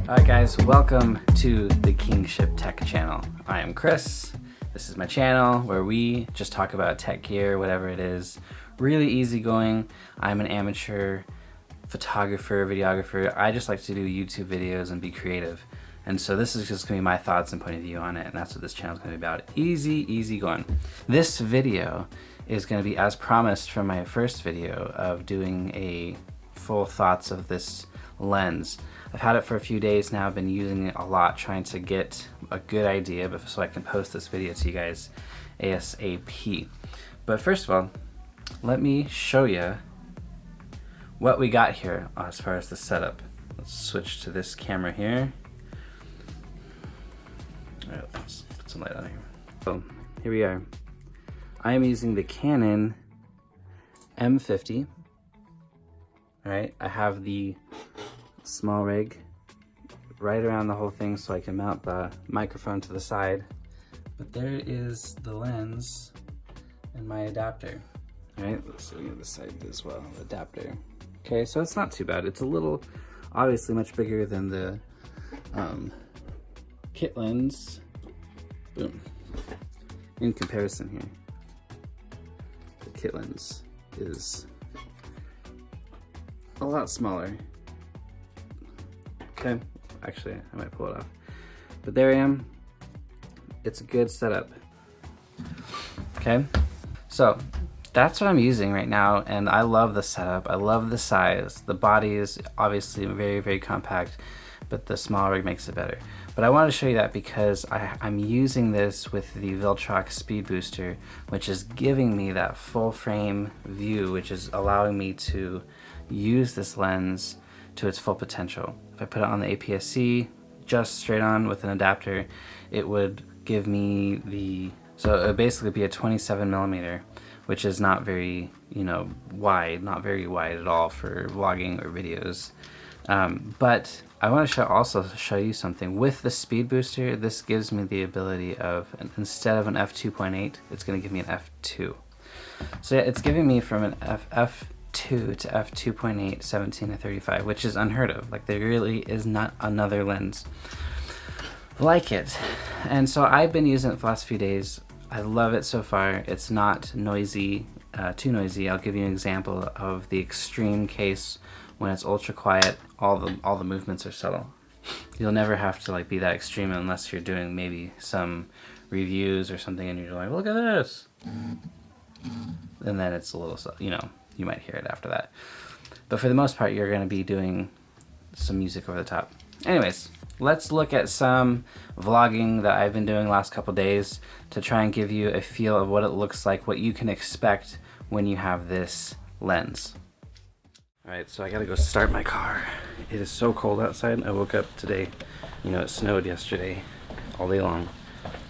Alright guys, welcome to the Kingship Tech channel. I am Chris. This is my channel where we just talk about tech gear, whatever it is. Really easygoing. I'm an amateur photographer, videographer. I just like to do YouTube videos and be creative. And so this is just going to be my thoughts and point of view on it, and that's what this channel is going to be about. Easy going. This video is going to be as promised from my first video of doing a full thoughts of this lens. I've had it for a few days now. I've been using it a lot, trying to get a good idea so I can post this video to you guys ASAP. But first of all, let me show you what we got here as far as the setup. Let's switch to this camera here. All right, let's put some light on here. So here we are. I am using the Canon M50. All right, I have the small rig right around the whole thing so I can mount the microphone to the side. But there is the lens and my adapter. All right, let's look at this side as well, the adapter. Okay, so it's not too bad. It's a little, obviously much bigger than the kit lens. Boom. In comparison here, the kit lens is a lot smaller. Okay, actually I might pull it off. But there I am. It's a good setup. Okay, so that's what I'm using right now, and I love the setup. I love the size. The body is obviously very compact, but the small rig makes it better. But I want to show you that because I'm using this with the Viltrox Speed Booster, which is giving me that full frame view, which is allowing me to use this lens to its full potential. If I put it on the APS-C just straight on with an adapter, it would give me so it would basically be a 27mm, which is not very, wide, not very wide at all for vlogging or videos. But I want to also show you something. With the Speed Booster, this gives me the ability of, instead of an F2.8, it's going to give me an F2. So yeah, it's giving me from an F2 to F2.8 17-35, which is unheard of. Like, there really is not another lens like it. And so I've been using it for the last few days. I love it so far. It's not noisy, too noisy. I'll give you an example of the extreme case when it's ultra quiet. All the movements are subtle. You'll never have to be that extreme unless you're doing maybe some reviews or something and you're like, look at this. And then it's a little, you might hear it after that. But for the most part, you're going to be doing some music over the top. Anyways, let's look at some vlogging that I've been doing the last couple days to try and give you a feel of what it looks like, what you can expect when you have this lens. Alright, so I gotta go start my car. It is so cold outside. I woke up today, it snowed yesterday all day long,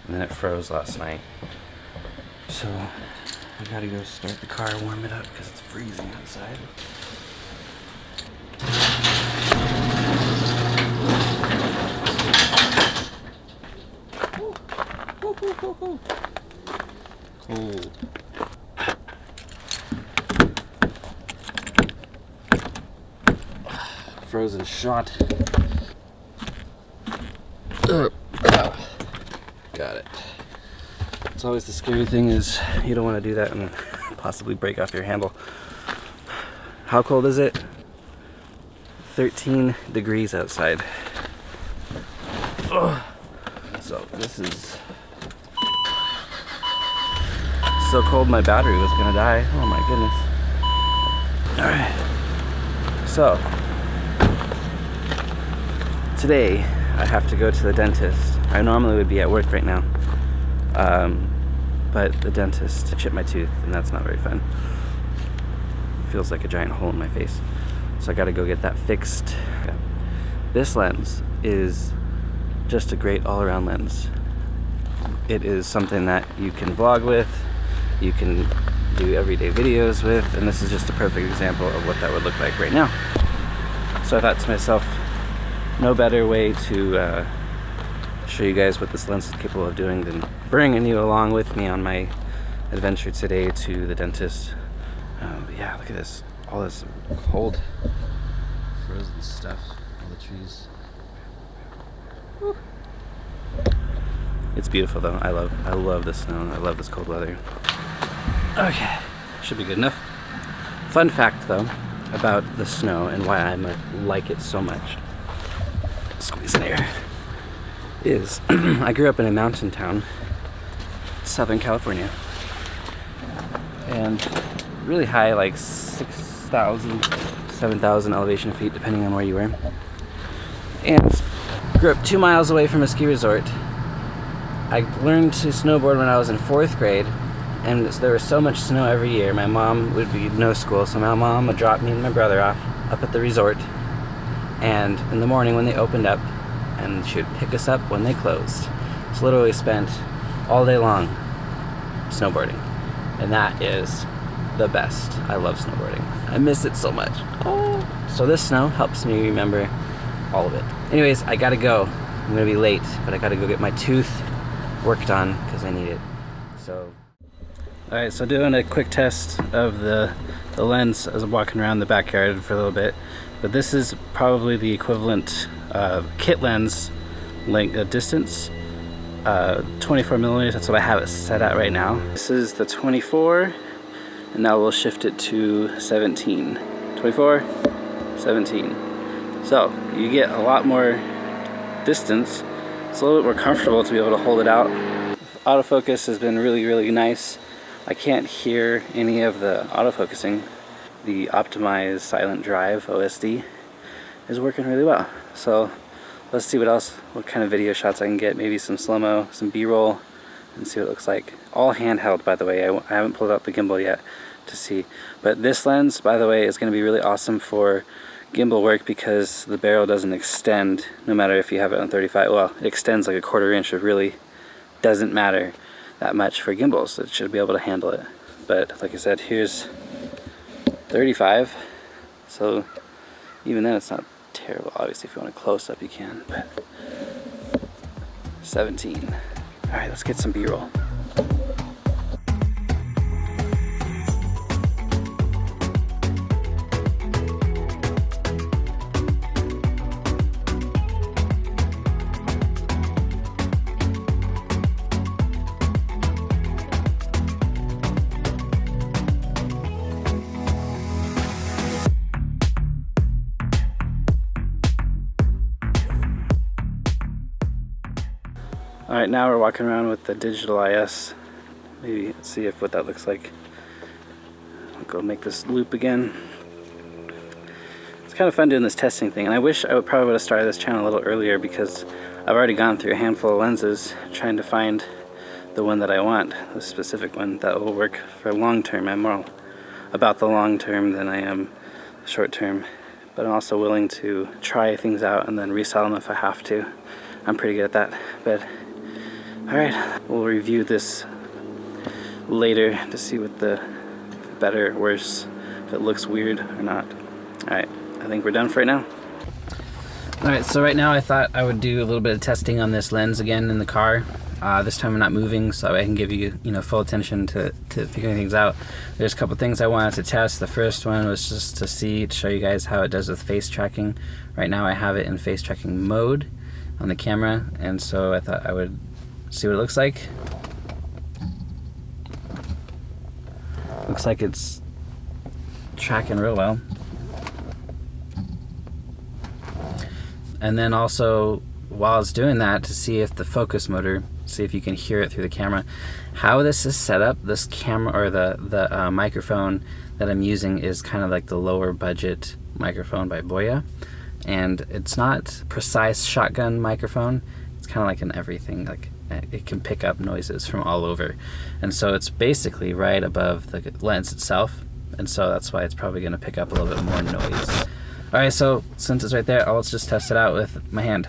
and then it froze last night. So I gotta go start the car, warm it up because it's freezing outside. Cold. Frozen shot. Got it. It's always the scary thing is you don't want to do that and possibly break off your handle. How cold is it? 13 degrees outside. So this is so cold my battery was gonna die. Oh my goodness. Alright. So today I have to go to the dentist. I normally would be at work right now. But the dentist chipped my tooth, and that's not very fun. It feels like a giant hole in my face. So I gotta go get that fixed. This lens is just a great all-around lens. It is something that you can vlog with, you can do everyday videos with, and this is just a perfect example of what that would look like right now. So I thought to myself, no better way to show you guys what this lens is capable of doing than bringing you along with me on my adventure today to the dentist. But yeah, look at this, all this cold frozen stuff, all the trees. It's beautiful though. I love the snow. I love this cold weather. Okay, should be good enough. Fun fact though about the snow and why I like it so much. Squeeze in air. Is I grew up in a mountain town, Southern California, and really high, like 6,000, 7,000 elevation feet, depending on where you were. And grew up 2 miles away from a ski resort. I learned to snowboard when I was in 4th grade, and there was so much snow every year. My mom would be no school, so my mom would drop me and my brother off up at the resort, and in the morning when they opened up, and she would pick us up when they closed. So literally spent all day long snowboarding, and that is the best. I love snowboarding. I miss it so much. Oh. So this snow helps me remember all of it. Anyways, I gotta go. I'm gonna be late, but I gotta go get my tooth worked on because I need it. So, all right, so doing a quick test of the lens as I'm walking around the backyard for a little bit. But this is probably the equivalent kit lens length distance, 24 millimeters. That's what I have it set at right now. This is the 24, and now we'll shift it to 17. 24, 17. So you get a lot more distance. It's a little bit more comfortable to be able to hold it out. Autofocus has been really, really nice. I can't hear any of the autofocusing. The optimized silent drive OSD is working really well. So let's see what kind of video shots I can get. Maybe some slow-mo, some B-roll, and see what it looks like. All handheld, by the way. I haven't pulled out the gimbal yet to see. But this lens, by the way, is going to be really awesome for gimbal work because the barrel doesn't extend no matter if you have it on 35. Well, it extends like a 1/4 inch. It really doesn't matter that much for gimbals. It should be able to handle it. But like I said, here's 35, so even then it's not terrible. Obviously if you want a close-up you can, but 17. All right, let's get some B-roll. Alright, now we're walking around with the digital IS. Maybe see what that looks like. I'll go make this loop again. It's kind of fun doing this testing thing, and I wish I probably would have started this channel a little earlier because I've already gone through a handful of lenses trying to find the one that I want, the specific one that will work for long term. I'm more about the long term than I am short term, but I'm also willing to try things out and then resell them if I have to. I'm pretty good at that. But alright, we'll review this later to see what the better or worse, if it looks weird or not. Alright, I think we're done for right now. Alright, so right now I thought I would do a little bit of testing on this lens again in the car. This time I'm not moving, so I can give you, full attention to figuring things out. There's a couple things I wanted to test. The first one was just to show you guys how it does with face tracking. Right now I have it in face tracking mode on the camera, and so I thought I would see what it looks like. Looks like it's tracking real well. And then also, while it's doing that, to see if the focus motor, see if you can hear it through the camera. How this is set up, this camera or the microphone that I'm using is kind of like the lower budget microphone by Boya, and it's not precise shotgun microphone. It's kind of like an everything, like it can pick up noises from all over, and so it's basically right above the lens itself, and so that's why it's probably going to pick up a little bit more noise. Alright, so since it's right there, let's just test it out with my hand.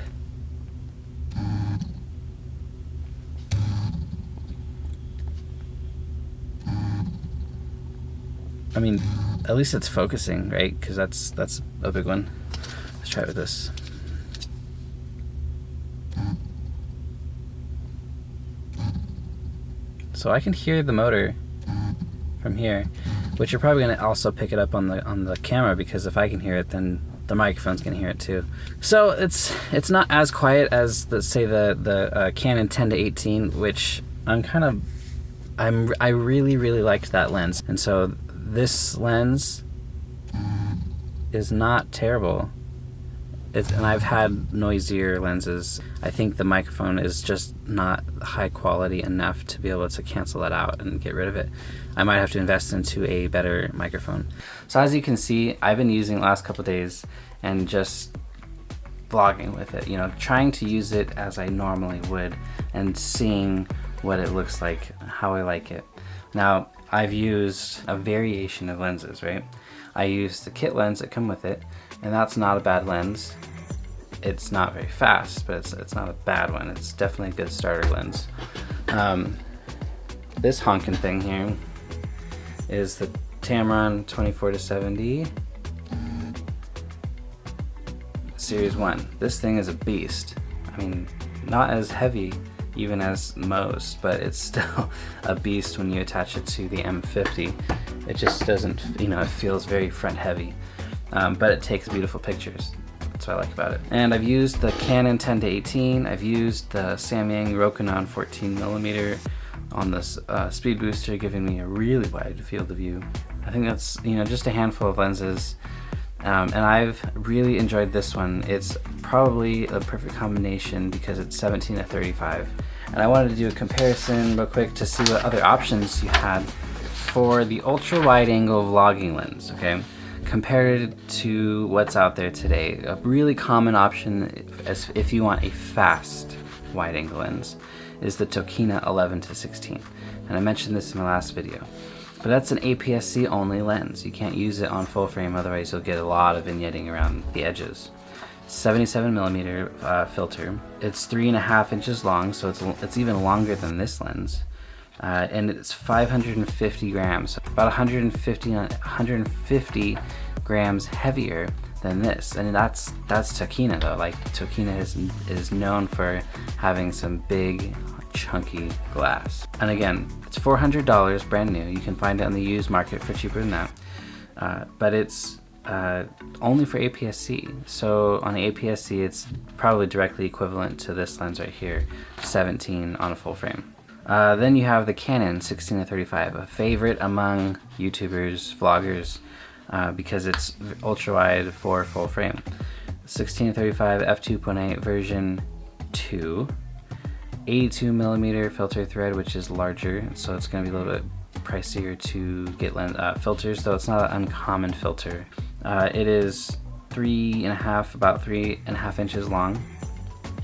I mean, at least it's focusing, right? Because that's a big one. Let's try it with this. So I can hear the motor from here, which you're probably going to also pick it up on the camera, because if I can hear it, then the microphone's gonna hear it too. So it's not as quiet as the Canon 10-18, which I really liked that lens, and so this lens is not terrible. And I've had noisier lenses. I think the microphone is just not high quality enough to be able to cancel that out and get rid of it. I might have to invest into a better microphone. So as you can see, I've been using the last couple days and just vlogging with it, you know, trying to use it as I normally would and seeing what it looks like, how I like it. Now, I've used a variation of lenses, right? I used the kit lens that come with it, and that's not a bad lens. It's not very fast, but it's not a bad one. It's definitely a good starter lens. This honkin' thing here is the Tamron 24-7 DI Series 1. This thing is a beast. I mean, not as heavy even as most, but it's still a beast when you attach it to the M50. It just doesn't, you know, it feels very front heavy, but it takes beautiful pictures. That's what I like about it. And I've used the Canon 10-18. I've used the Samyang Rokinon 14mm on this speed booster, giving me a really wide field of view. I think that's, you know, just a handful of lenses. And I've really enjoyed this one. It's probably a perfect combination because it's 17-35. And I wanted to do a comparison real quick to see what other options you had for the ultra wide angle vlogging lens, okay? Compared to what's out there today. A really common option if you want a fast wide angle lens is the Tokina 11-16. And I mentioned this in my last video. But that's an APS-C only lens. You can't use it on full frame, otherwise you'll get a lot of vignetting around the edges. 77mm filter. It's 3.5 inches long, so it's even longer than this lens. And it's 550 grams, about 150 grams heavier than this. And that's Tokina though. Like, Tokina is known for having some big, chunky glass. And again, it's $400 brand new. You can find it on the used market for cheaper than that. But it's only for APS-C. So on the APS-C, it's probably directly equivalent to this lens right here, 17 on a full frame. Then you have the Canon 16-35, a favorite among YouTubers, vloggers, because it's ultra wide for full frame. 16-35 F2.8 version 2. 82mm filter thread, which is larger, so it's going to be a little bit pricier to get filters, though it's not an uncommon filter. It is about 3.5 inches long,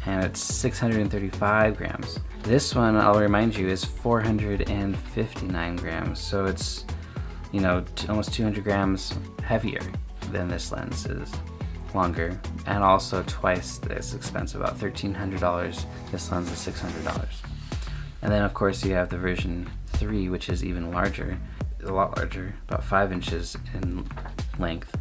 and it's 635 grams. This one, I'll remind you, is 459 grams, so it's, you know, almost 200 grams heavier than this lens is. Longer, and also twice as expensive, about $1,300. This lens is $600. And then of course you have the version 3, which is even larger, a lot larger, about 5 inches in length,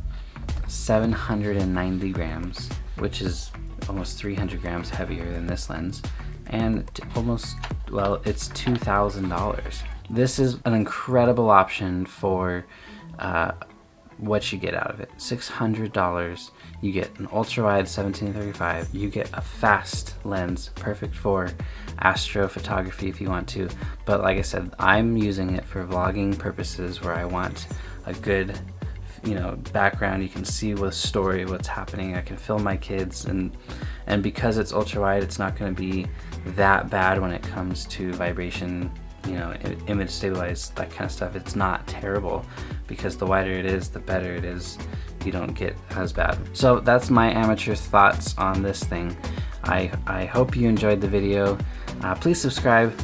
790 grams, which is almost 300 grams heavier than this lens, and almost, well, it's $2,000. This is an incredible option for what you get out of it. $600, you get an ultra wide 17-35, you get a fast lens, perfect for astrophotography if you want to, but like I said, I'm using it for vlogging purposes where I want a good, you know, background. You can see the story, what's happening. I can film my kids, and because it's ultra wide, it's not going to be that bad when it comes to vibration, you know, image stabilize, that kind of stuff. It's not terrible, because the wider it is, the better it is. You don't get as bad. So that's my amateur thoughts on this thing. I hope you enjoyed the video. Please subscribe.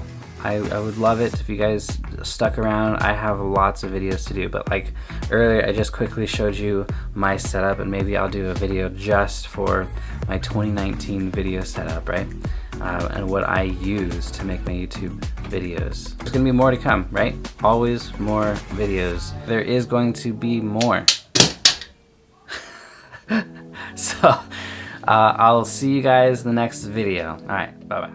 I would love it if you guys stuck around. I have lots of videos to do, but like earlier, I just quickly showed you my setup, and maybe I'll do a video just for my 2019 video setup, right? And what I use to make my YouTube videos. There's gonna be more to come, right? Always more videos. There is going to be more. So, I'll see you guys in the next video. All right, bye-bye.